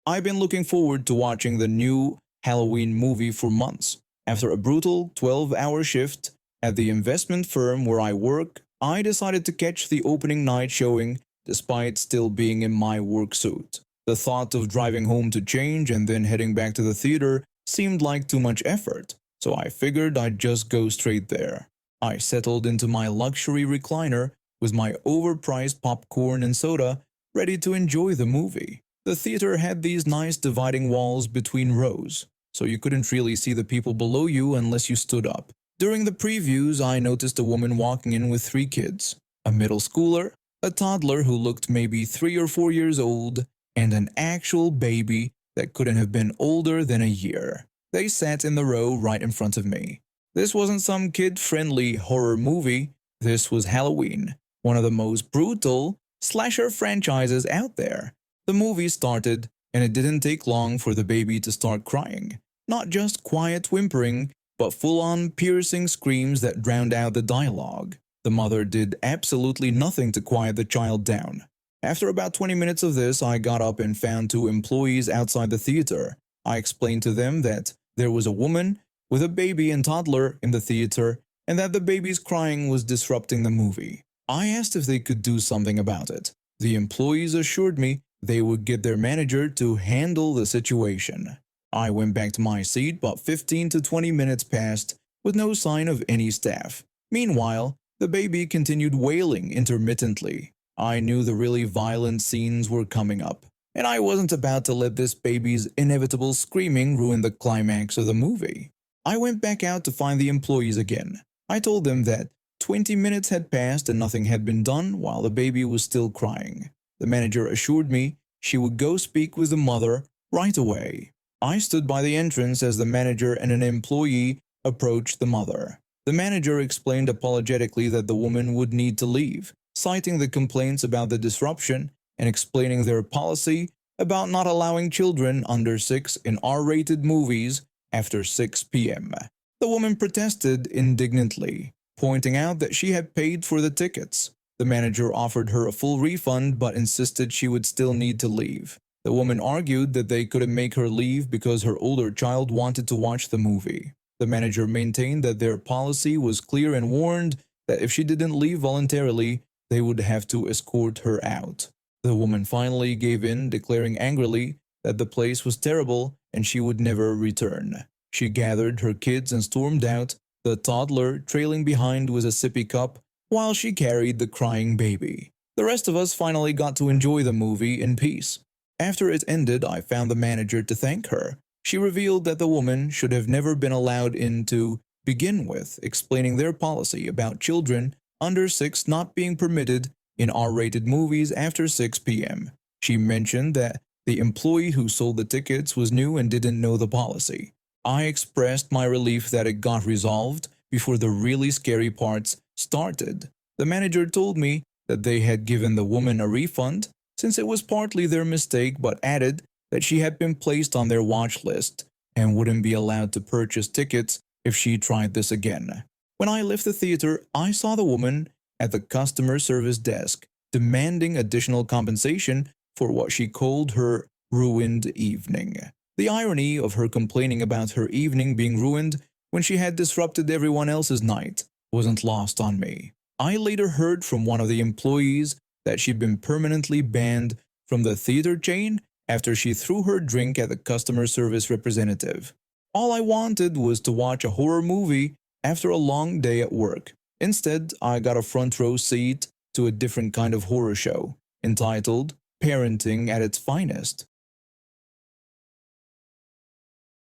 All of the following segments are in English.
I've been looking forward to watching the new Halloween movie for months. After a brutal 12-hour shift at the investment firm where I work, I decided to catch the opening night showing despite still being in my work suit. The thought of driving home to change and then heading back to the theater seemed like too much effort, so I figured I'd just go straight there. I settled into my luxury recliner with my overpriced popcorn and soda, ready to enjoy the movie. The theater had these nice dividing walls between rows, so you couldn't really see the people below you unless you stood up. During the previews, I noticed a woman walking in with three kids, a middle schooler, a toddler who looked maybe 3 or 4 years old, and an actual baby that couldn't have been older than a year. They sat in the row right in front of me. This wasn't some kid-friendly horror movie. This was Halloween, one of the most brutal slasher franchises out there. The movie started, and it didn't take long for the baby to start crying. Not just quiet whimpering, but full-on piercing screams that drowned out the dialogue. The mother did absolutely nothing to quiet the child down. After about 20 minutes of this, I got up and found two employees outside the theater. I explained to them that there was a woman with a baby and toddler in the theater, and that the baby's crying was disrupting the movie. I asked if they could do something about it. The employees assured me they would get their manager to handle the situation. I went back to my seat, but 15 to 20 minutes passed with no sign of any staff. Meanwhile, the baby continued wailing intermittently. I knew the really violent scenes were coming up, and I wasn't about to let this baby's inevitable screaming ruin the climax of the movie. I went back out to find the employees again. I told them that 20 minutes had passed and nothing had been done while the baby was still crying. The manager assured me she would go speak with the mother right away. I stood by the entrance as the manager and an employee approached the mother. The manager explained apologetically that the woman would need to leave, citing the complaints about the disruption and explaining their policy about not allowing children under 6 in R-rated movies after 6 p.m. The woman protested indignantly, pointing out that she had paid for the tickets. The manager offered her a full refund but insisted she would still need to leave. The woman argued that they couldn't make her leave because her older child wanted to watch the movie. The manager maintained that their policy was clear and warned that if she didn't leave voluntarily, they would have to escort her out. The woman finally gave in, declaring angrily that the place was terrible and she would never return. She gathered her kids and stormed out, the toddler trailing behind with a sippy cup while she carried the crying baby. The rest of us finally got to enjoy the movie in peace. After it ended, I found the manager to thank her. She revealed that the woman should have never been allowed in to begin with, explaining their policy about children under 6 not being permitted in R-rated movies after 6 p.m. She mentioned that the employee who sold the tickets was new and didn't know the policy. I expressed my relief that it got resolved before the really scary parts started. The manager told me that they had given the woman a refund since it was partly their mistake, but added that she had been placed on their watch list and wouldn't be allowed to purchase tickets if she tried this again. When I left the theater, I saw the woman at the customer service desk demanding additional compensation for what she called her ruined evening. The irony of her complaining about her evening being ruined when she had disrupted everyone else's night wasn't lost on me. I later heard from one of the employees that she'd been permanently banned from the theater chain after she threw her drink at the customer service representative. All I wanted was to watch a horror movie after a long day at work. Instead, I got a front row seat to a different kind of horror show, entitled Parenting at Its Finest.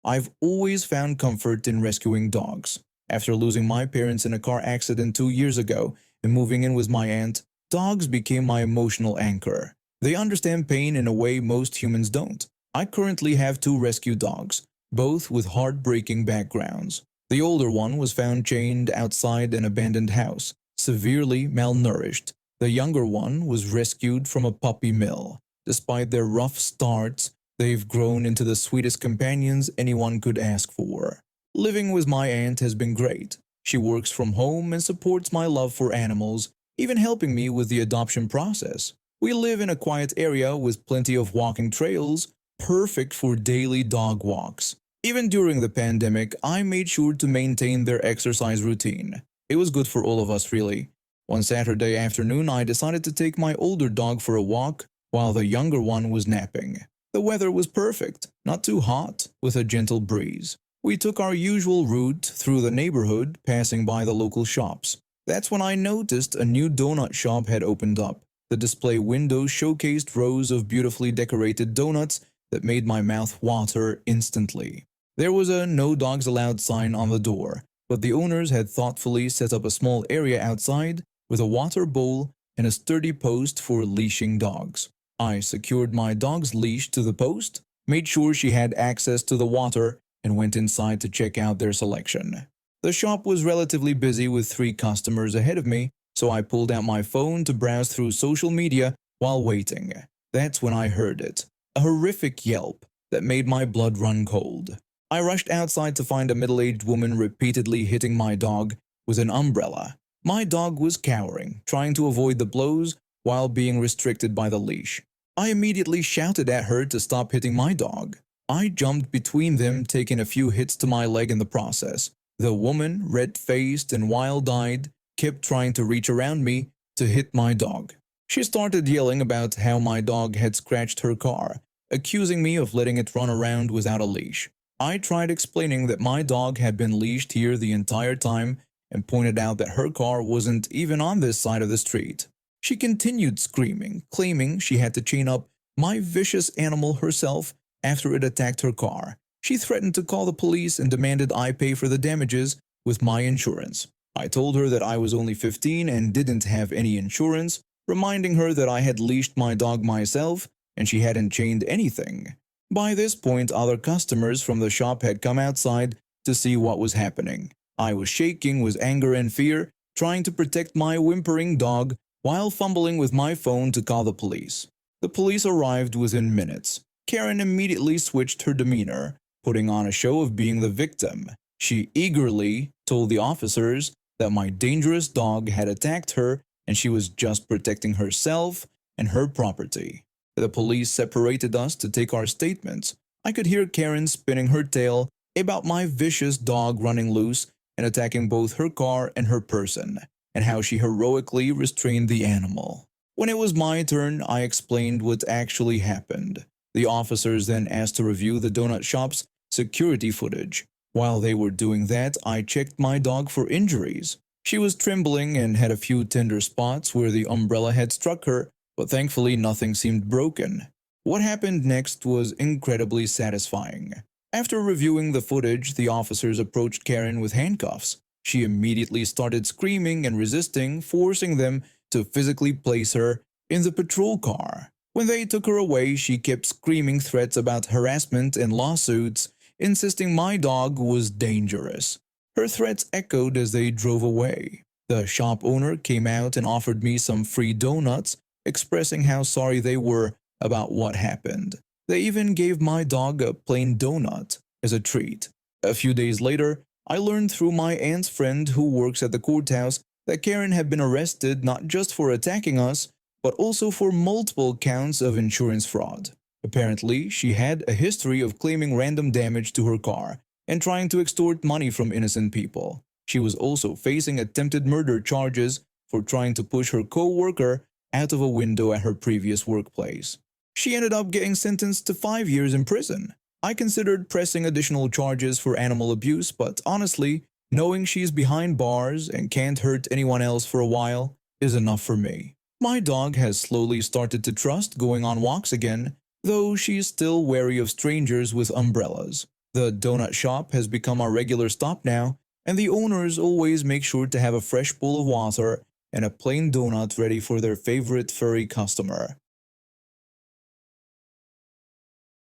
I've always found comfort in rescuing dogs. After losing my parents in a car accident 2 years ago and moving in with my aunt, dogs became my emotional anchor. They understand pain in a way most humans don't. I currently have 2 rescue dogs, both with heartbreaking backgrounds. The older one was found chained outside an abandoned house, severely malnourished. The younger one was rescued from a puppy mill. Despite their rough starts, they've grown into the sweetest companions anyone could ask for. Living with my aunt has been great. She works from home and supports my love for animals, even helping me with the adoption process. We live in a quiet area with plenty of walking trails, perfect for daily dog walks. Even during the pandemic, I made sure to maintain their exercise routine. It was good for all of us, really. One Saturday afternoon, I decided to take my older dog for a walk while the younger one was napping. The weather was perfect, not too hot, with a gentle breeze. We took our usual route through the neighborhood, passing by the local shops. That's when I noticed a new donut shop had opened up. The display windows showcased rows of beautifully decorated donuts that made my mouth water instantly. There was a "No Dogs Allowed" sign on the door, but the owners had thoughtfully set up a small area outside with a water bowl and a sturdy post for leashing dogs. I secured my dog's leash to the post, made sure she had access to the water, and went inside to check out their selection. The shop was relatively busy with 3 customers ahead of me, so I pulled out my phone to browse through social media while waiting. That's when I heard it. A horrific yelp that made my blood run cold. I rushed outside to find a middle-aged woman repeatedly hitting my dog with an umbrella. My dog was cowering, trying to avoid the blows while being restricted by the leash. I immediately shouted at her to stop hitting my dog. I jumped between them, taking a few hits to my leg in the process. The woman, red-faced and wild-eyed, kept trying to reach around me to hit my dog. She started yelling about how my dog had scratched her car, accusing me of letting it run around without a leash. I tried explaining that my dog had been leashed here the entire time and pointed out that her car wasn't even on this side of the street. She continued screaming, claiming she had to chain up my vicious animal herself after it attacked her car. She threatened to call the police and demanded I pay for the damages with my insurance. I told her that I was only 15 and didn't have any insurance, reminding her that I had leashed my dog myself and she hadn't chained anything. By this point, other customers from the shop had come outside to see what was happening. I was shaking with anger and fear, trying to protect my whimpering dog while fumbling with my phone to call the police. The police arrived within minutes. Karen immediately switched her demeanor, putting on a show of being the victim. She eagerly told the officers that my dangerous dog had attacked her and she was just protecting herself and her property. The police separated us to take our statements. I could hear Karen spinning her tale about my vicious dog running loose and attacking both her car and her person, and how she heroically restrained the animal. When it was my turn, I explained what actually happened. The officers then asked to review the donut shop's security footage. While they were doing that, I checked my dog for injuries. She was trembling and had a few tender spots where the umbrella had struck her, but thankfully nothing seemed broken. What happened next was incredibly satisfying. After reviewing the footage, the officers approached Karen with handcuffs. She immediately started screaming and resisting, forcing them to physically place her in the patrol car. When they took her away, she kept screaming threats about harassment and lawsuits, insisting my dog was dangerous. Her threats echoed as they drove away. The shop owner came out and offered me some free donuts, expressing how sorry they were about what happened. They even gave my dog a plain donut as a treat. A few days later, I learned through my aunt's friend who works at the courthouse that Karen had been arrested not just for attacking us, but also for multiple counts of insurance fraud. Apparently, she had a history of claiming random damage to her car and trying to extort money from innocent people. She was also facing attempted murder charges for trying to push her co-worker out of a window at her previous workplace. She ended up getting sentenced to 5 years in prison. I considered pressing additional charges for animal abuse, but honestly, knowing she's behind bars and can't hurt anyone else for a while is enough for me. My dog has slowly started to trust going on walks again, though she's still wary of strangers with umbrellas. The donut shop has become our regular stop now, and the owners always make sure to have a fresh bowl of water and a plain donut ready for their favorite furry customer.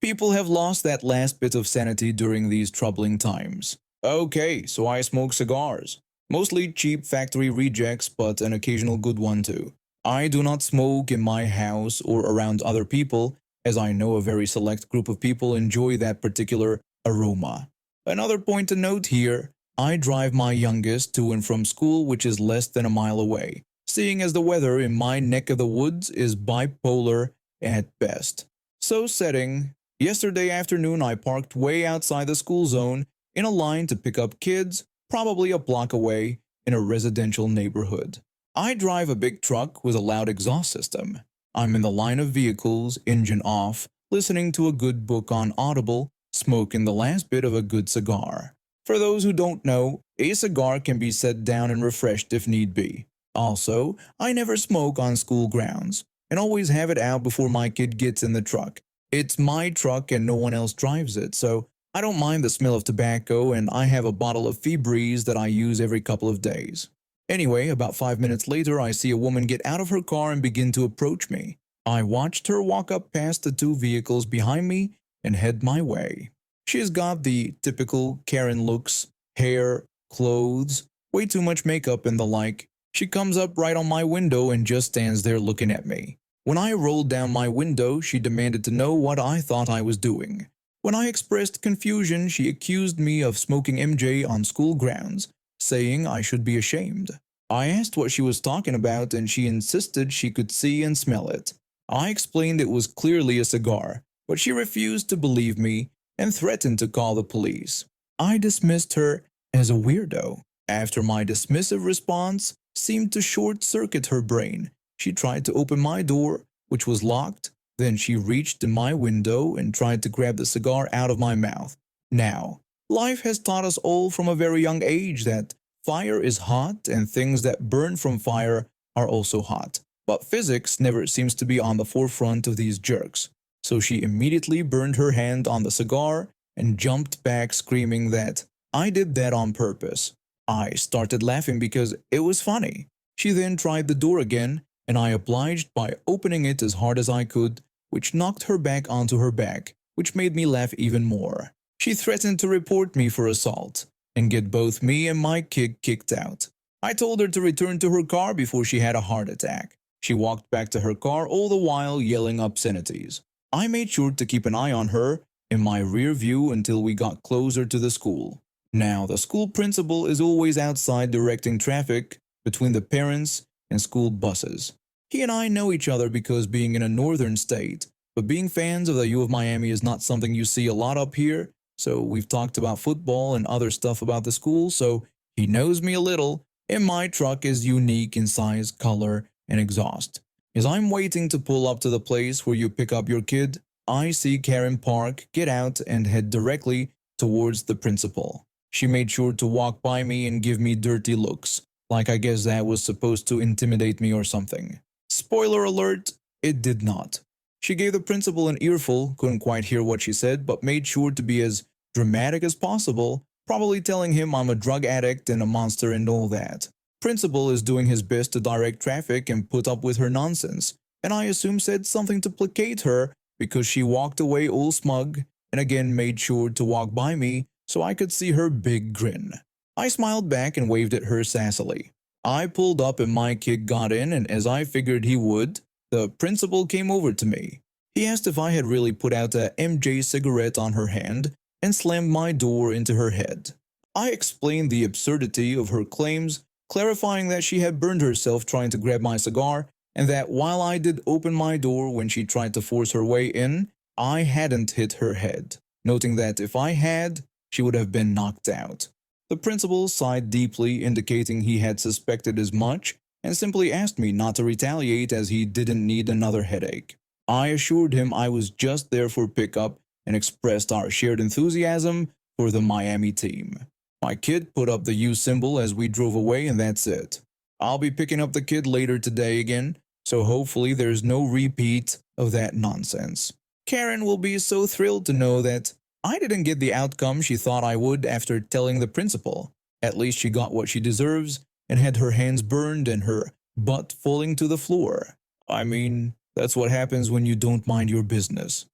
People have lost that last bit of sanity during these troubling times. Okay, so I smoke cigars. Mostly cheap factory rejects, but an occasional good one too. I do not smoke in my house or around other people, as I know a very select group of people enjoy that particular aroma. Another point to note here, I drive my youngest to and from school, which is less than a mile away, seeing as the weather in my neck of the woods is bipolar at best. So setting Yesterday afternoon, I parked way outside the school zone in a line to pick up kids, probably a block away, in a residential neighborhood. I drive a big truck with a loud exhaust system. I'm in the line of vehicles, engine off, listening to a good book on Audible, smoking the last bit of a good cigar. For those who don't know, a cigar can be set down and refreshed if need be. Also, I never smoke on school grounds and always have it out before my kid gets in the truck. It's my truck and no one else drives it, so I don't mind the smell of tobacco, and I have a bottle of Febreze that I use every couple of days. Anyway, about 5 minutes later, I see a woman get out of her car and begin to approach me. I watched her walk up past the two vehicles behind me and head my way. She's got the typical Karen looks, hair, clothes, way too much makeup and the like. She comes up right on my window and just stands there looking at me. When I rolled down my window, she demanded to know what I thought I was doing. When I expressed confusion, she accused me of smoking MJ on school grounds, saying I should be ashamed. I asked what she was talking about, and she insisted she could see and smell it. I explained it was clearly a cigar, but she refused to believe me and threatened to call the police. I dismissed her as a weirdo. After my dismissive response seemed to short-circuit her brain, she tried to open my door, which was locked. Then she reached in my window and tried to grab the cigar out of my mouth. Now, life has taught us all from a very young age that fire is hot and things that burn from fire are also hot. But physics never seems to be on the forefront of these jerks. So she immediately burned her hand on the cigar and jumped back screaming that I did that on purpose. I started laughing because it was funny. She then tried the door again, and I obliged by opening it as hard as I could, which knocked her back onto her back, which made me laugh even more. She threatened to report me for assault and get both me and my kid kicked out. I told her to return to her car before she had a heart attack. She walked back to her car, all the while yelling obscenities. I made sure to keep an eye on her in my rear view until we got closer to the school. Now, the school principal is always outside directing traffic between the parents and school buses. He and I know each other because being in a northern state, but being fans of the U of Miami is not something you see a lot up here, so we've talked about football and other stuff about the school, so he knows me a little, and my truck is unique in size, color, and exhaust. As I'm waiting to pull up to the place where you pick up your kid, I see Karen park, get out, and head directly towards the principal. She made sure to walk by me and give me dirty looks, like I guess that was supposed to intimidate me or something. Spoiler alert, it did not. She gave the principal an earful, couldn't quite hear what she said, but made sure to be as dramatic as possible, probably telling him I'm a drug addict and a monster and all that. Principal is doing his best to direct traffic and put up with her nonsense, and I assume said something to placate her because she walked away all smug and again made sure to walk by me so I could see her big grin. I smiled back and waved at her sassily. I pulled up and my kid got in, and as I figured he would, the principal came over to me. He asked if I had really put out a MJ cigarette on her hand and slammed my door into her head. I explained the absurdity of her claims, clarifying that she had burned herself trying to grab my cigar and that while I did open my door when she tried to force her way in, I hadn't hit her head, noting that if I had, she would have been knocked out. The principal sighed deeply, indicating he had suspected as much, and simply asked me not to retaliate as he didn't need another headache. I assured him I was just there for pickup and expressed our shared enthusiasm for the Miami team. My kid put up the U symbol as we drove away, and that's it. I'll be picking up the kid later today again, so hopefully there's no repeat of that nonsense. Karen will be so thrilled to know that I didn't get the outcome she thought I would after telling the principal. At least she got what she deserves and had her hands burned and her butt falling to the floor. I mean, that's what happens when you don't mind your business.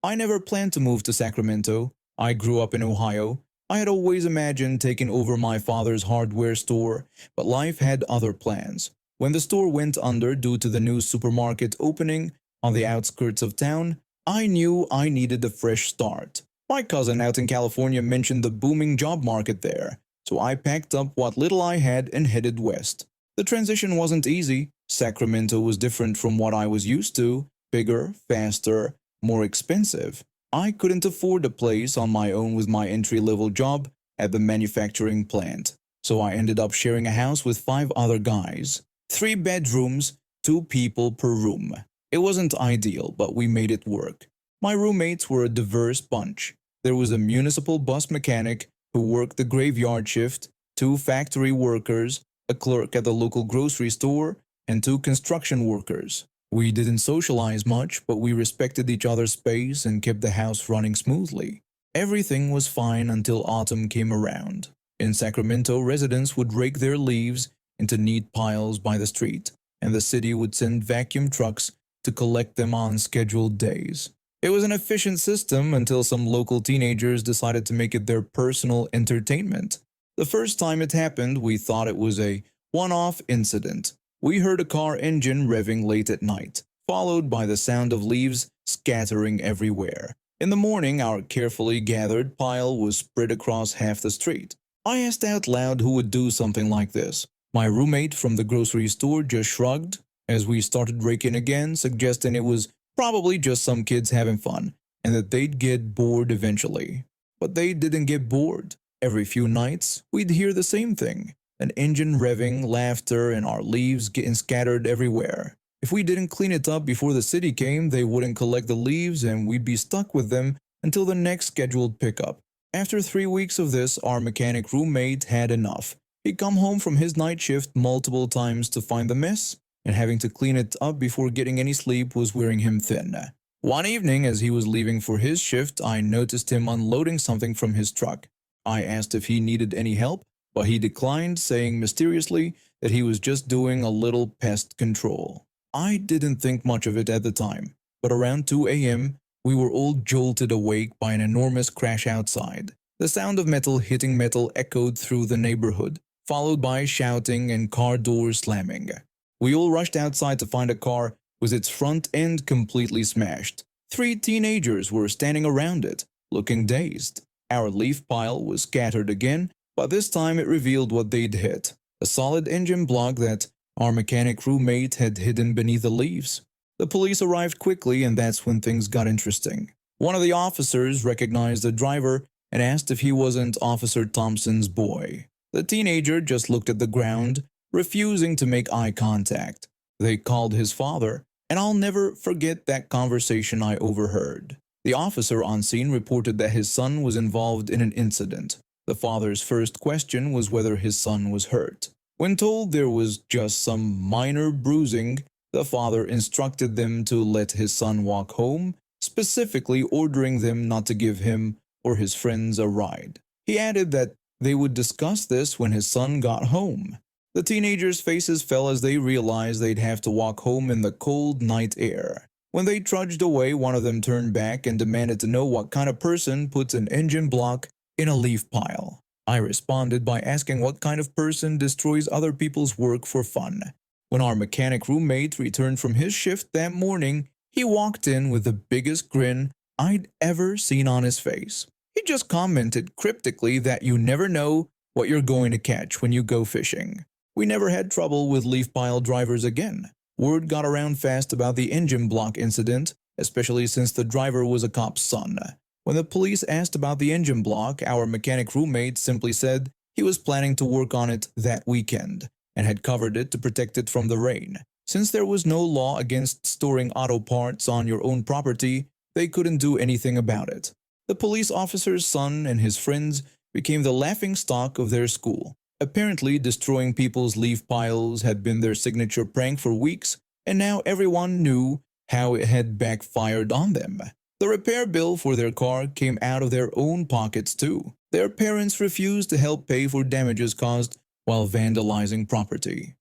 I never planned to move to Sacramento. I grew up in Ohio. I had always imagined taking over my father's hardware store, but life had other plans. When the store went under due to the new supermarket opening on the outskirts of town, I knew I needed a fresh start. My cousin out in California mentioned the booming job market there, so I packed up what little I had and headed west. The transition wasn't easy. Sacramento was different from what I was used to, bigger, faster, more expensive. I couldn't afford a place on my own with my entry-level job at the manufacturing plant, so I ended up sharing a house with 5 other guys. 3 bedrooms, 2 people per room. It wasn't ideal, but we made it work. My roommates were a diverse bunch. There was a municipal bus mechanic who worked the graveyard shift, 2 factory workers, a clerk at the local grocery store, and 2 construction workers. We didn't socialize much, but we respected each other's space and kept the house running smoothly. Everything was fine until autumn came around. In Sacramento, residents would rake their leaves into neat piles by the street, and the city would send vacuum trucks to collect them on scheduled days. It was an efficient system until some local teenagers decided to make it their personal entertainment. The first time it happened, we thought it was a one-off incident. We heard a car engine revving late at night, followed by the sound of leaves scattering everywhere. In the morning, our carefully gathered pile was spread across half the street. I asked out loud who would do something like this. My roommate from the grocery store just shrugged as we started raking again, suggesting it was probably just some kids having fun and that they'd get bored eventually. But they didn't get bored. Every few nights, we'd hear the same thing. An engine revving, laughter, and our leaves getting scattered everywhere. If we didn't clean it up before the city came, they wouldn't collect the leaves and we'd be stuck with them until the next scheduled pickup. After 3 weeks of this, our mechanic roommate had enough. He'd come home from his night shift multiple times to find the mess, and having to clean it up before getting any sleep was wearing him thin. One evening, as he was leaving for his shift, I noticed him unloading something from his truck. I asked if he needed any help, but he declined, saying mysteriously that he was just doing a little pest control. I didn't think much of it at the time, but around 2 a.m., we were all jolted awake by an enormous crash outside. The sound of metal hitting metal echoed through the neighborhood, followed by shouting and car doors slamming. We all rushed outside to find a car with its front end completely smashed. 3 teenagers were standing around it, looking dazed. Our leaf pile was scattered again, but this time it revealed what they'd hit: a solid engine block that our mechanic roommate had hidden beneath the leaves. The police arrived quickly, and that's when things got interesting. One of the officers recognized the driver and asked if he wasn't Officer Thompson's boy. The teenager just looked at the ground, refusing to make eye contact. They called his father, and I'll never forget that conversation I overheard. The officer on scene reported that his son was involved in an incident. The father's first question was whether his son was hurt. When told there was just some minor bruising, the father instructed them to let his son walk home, specifically ordering them not to give him or his friends a ride. He added that they would discuss this when his son got home. The teenagers' faces fell as they realized they'd have to walk home in the cold night air. When they trudged away, one of them turned back and demanded to know what kind of person puts an engine block in a leaf pile. I responded by asking what kind of person destroys other people's work for fun. When our mechanic roommate returned from his shift that morning, he walked in with the biggest grin I'd ever seen on his face. He just commented cryptically that you never know what you're going to catch when you go fishing. We never had trouble with leaf pile drivers again. Word got around fast about the engine block incident, especially since the driver was a cop's son. When the police asked about the engine block, our mechanic roommate simply said he was planning to work on it that weekend and had covered it to protect it from the rain. Since there was no law against storing auto parts on your own property, they couldn't do anything about it. The police officer's son and his friends became the laughingstock of their school. Apparently, destroying people's leaf piles had been their signature prank for weeks, and now everyone knew how it had backfired on them. The repair bill for their car came out of their own pockets too. Their parents refused to help pay for damages caused while vandalizing property.